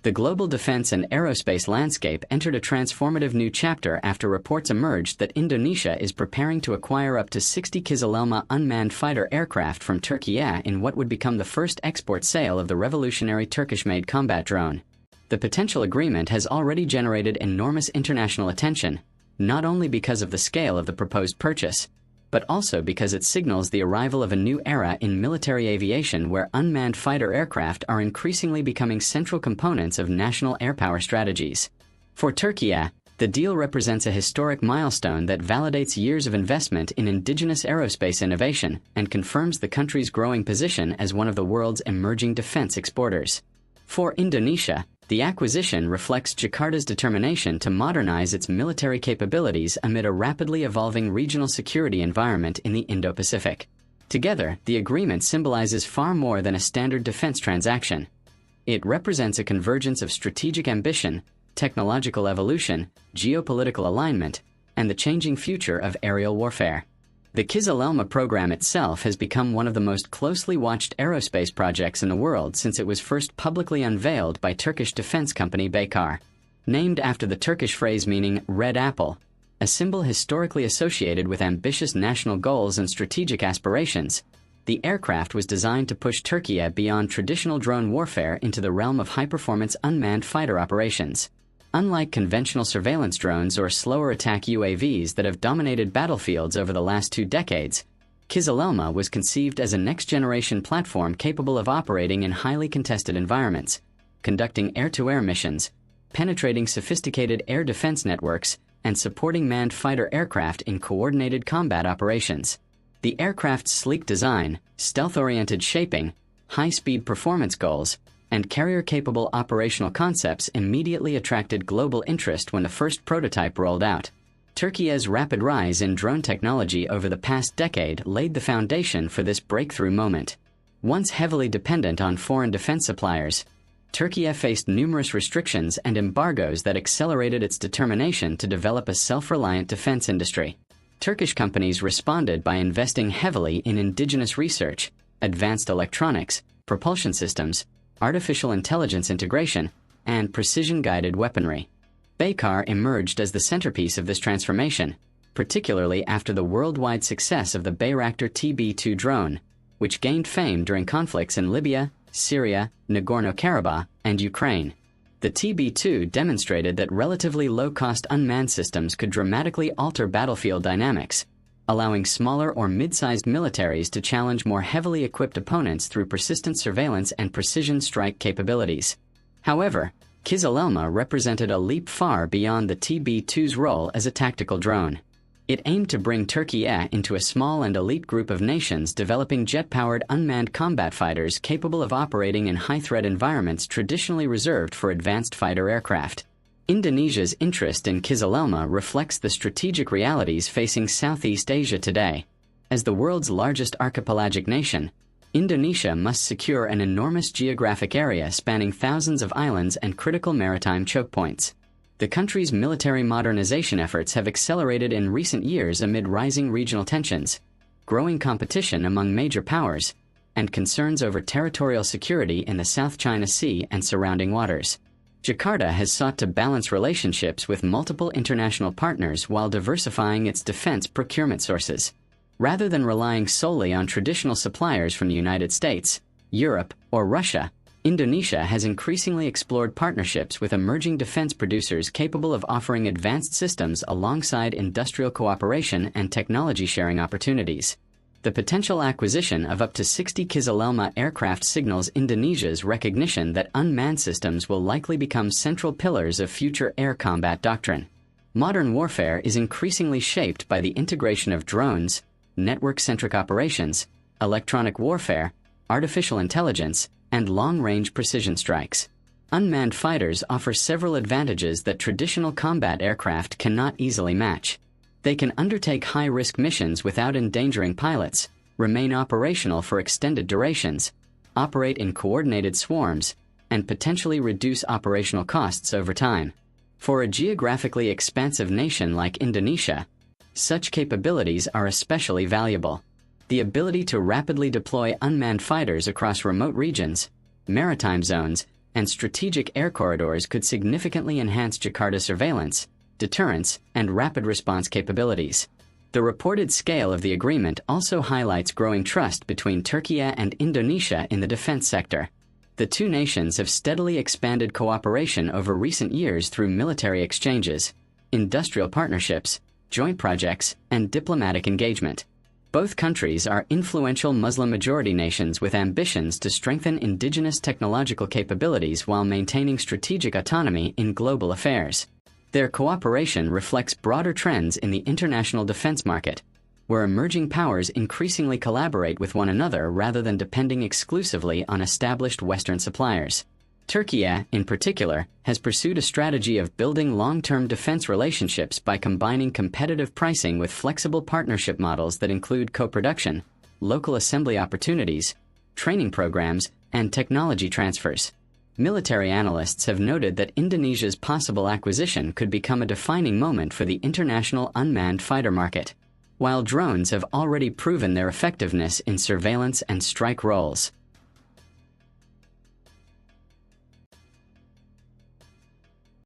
The global defense and aerospace landscape entered a transformative new chapter after reports emerged that Indonesia is preparing to acquire up to 60 Kizilelma unmanned fighter aircraft from Türkiye in what would become the first export sale of the revolutionary Turkish-made combat drone. The potential agreement has already generated enormous international attention, not only because of the scale of the proposed purchase, but also because it signals the arrival of a new era in military aviation where unmanned fighter aircraft are increasingly becoming central components of national air power strategies. For Türkiye, the deal represents a historic milestone that validates years of investment in indigenous aerospace innovation and confirms the country's growing position as one of the world's emerging defense exporters. For Indonesia, the acquisition reflects Jakarta's determination to modernize its military capabilities amid a rapidly evolving regional security environment in the Indo-Pacific. Together, the agreement symbolizes far more than a standard defense transaction. It represents a convergence of strategic ambition, technological evolution, geopolitical alignment, and the changing future of aerial warfare. The Kizilelma program itself has become one of the most closely watched aerospace projects in the world since it was first publicly unveiled by Turkish defense company Baykar. Named after the Turkish phrase meaning red apple, a symbol historically associated with ambitious national goals and strategic aspirations, the aircraft was designed to push Türkiye beyond traditional drone warfare into the realm of high-performance unmanned fighter operations. Unlike conventional surveillance drones or slower attack UAVs that have dominated battlefields over the last 2 decades, Kizilelma was conceived as a next-generation platform capable of operating in highly contested environments, conducting air-to-air missions, penetrating sophisticated air defense networks, and supporting manned fighter aircraft in coordinated combat operations. The aircraft's sleek design, stealth-oriented shaping, high-speed performance goals, and carrier-capable operational concepts immediately attracted global interest when the first prototype rolled out. Türkiye's rapid rise in drone technology over the past decade laid the foundation for this breakthrough moment. Once heavily dependent on foreign defense suppliers, Türkiye faced numerous restrictions and embargoes that accelerated its determination to develop a self-reliant defense industry. Turkish companies responded by investing heavily in indigenous research, advanced electronics, propulsion systems, artificial intelligence integration, and precision-guided weaponry. Baykar emerged as the centerpiece of this transformation, particularly after the worldwide success of the Bayraktar TB2 drone, which gained fame during conflicts in Libya, Syria, Nagorno-Karabakh, and Ukraine. The TB2 demonstrated that relatively low-cost unmanned systems could dramatically alter battlefield dynamics, allowing smaller or mid-sized militaries to challenge more heavily equipped opponents through persistent surveillance and precision strike capabilities. However, Kizilelma represented a leap far beyond the TB2's role as a tactical drone. It aimed to bring Türkiye into a small and elite group of nations developing jet-powered unmanned combat fighters capable of operating in high-threat environments traditionally reserved for advanced fighter aircraft. Indonesia's interest in Kizilelma reflects the strategic realities facing Southeast Asia today. As the world's largest archipelagic nation, Indonesia must secure an enormous geographic area spanning thousands of islands and critical maritime choke points. The country's military modernization efforts have accelerated in recent years amid rising regional tensions, growing competition among major powers, and concerns over territorial security in the South China Sea and surrounding waters. Jakarta has sought to balance relationships with multiple international partners while diversifying its defense procurement sources. Rather than relying solely on traditional suppliers from the United States, Europe, or Russia, Indonesia has increasingly explored partnerships with emerging defense producers capable of offering advanced systems alongside industrial cooperation and technology sharing opportunities. The potential acquisition of up to 60 Kizilelma aircraft signals Indonesia's recognition that unmanned systems will likely become central pillars of future air combat doctrine. Modern warfare is increasingly shaped by the integration of drones, network-centric operations, electronic warfare, artificial intelligence, and long-range precision strikes. Unmanned fighters offer several advantages that traditional combat aircraft cannot easily match. They can undertake high-risk missions without endangering pilots, remain operational for extended durations, operate in coordinated swarms, and potentially reduce operational costs over time. For a geographically expansive nation like Indonesia, such capabilities are especially valuable. The ability to rapidly deploy unmanned fighters across remote regions, maritime zones, and strategic air corridors could significantly enhance Jakarta's surveillance, deterrence, and rapid response capabilities. The reported scale of the agreement also highlights growing trust between Türkiye and Indonesia in the defense sector. The two nations have steadily expanded cooperation over recent years through military exchanges, industrial partnerships, joint projects, and diplomatic engagement. Both countries are influential Muslim-majority nations with ambitions to strengthen indigenous technological capabilities while maintaining strategic autonomy in global affairs. Their cooperation reflects broader trends in the international defense market, where emerging powers increasingly collaborate with one another rather than depending exclusively on established Western suppliers. Türkiye, in particular, has pursued a strategy of building long-term defense relationships by combining competitive pricing with flexible partnership models that include co-production, local assembly opportunities, training programs, and technology transfers. Military analysts have noted that Indonesia's possible acquisition could become a defining moment for the international unmanned fighter market. While drones have already proven their effectiveness in surveillance and strike roles,